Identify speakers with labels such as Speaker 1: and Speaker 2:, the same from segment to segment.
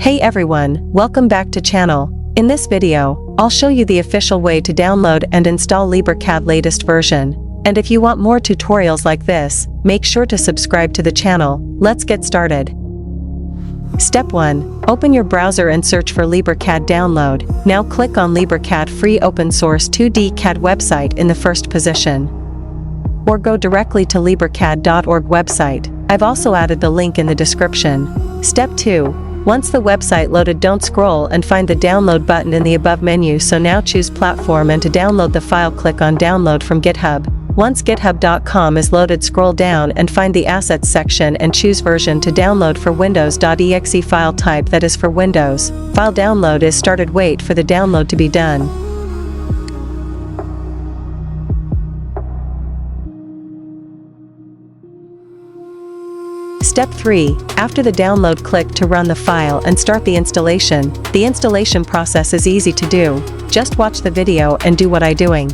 Speaker 1: Hey everyone, welcome back to channel. In this video, I'll show you the official way to download and install LibreCAD latest version. And if you want more tutorials like this, make sure to subscribe to the channel. Let's get started. Step 1. Open your browser and search for LibreCAD download. Now click on LibreCAD free open source 2D CAD website in the first position. Or go directly to LibreCAD.org website. I've also added the link in the description. Step 2. Once the website loaded, don't scroll and find the download button in the above menu, so now choose platform, and to download the file click on download from GitHub. Once github.com is loaded, scroll down and find the assets section and choose version to download for Windows.exe file type, that is for Windows. File download is started, wait for the download to be done. Step 3. After the download, click to run the file and start the installation. The installation process is easy to do. Just watch the video and do what I'm doing.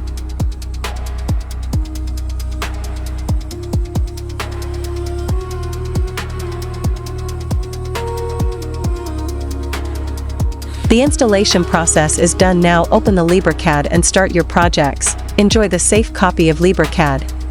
Speaker 1: The installation process is done. Now open the LibreCAD and start your projects. Enjoy the safe copy of LibreCAD.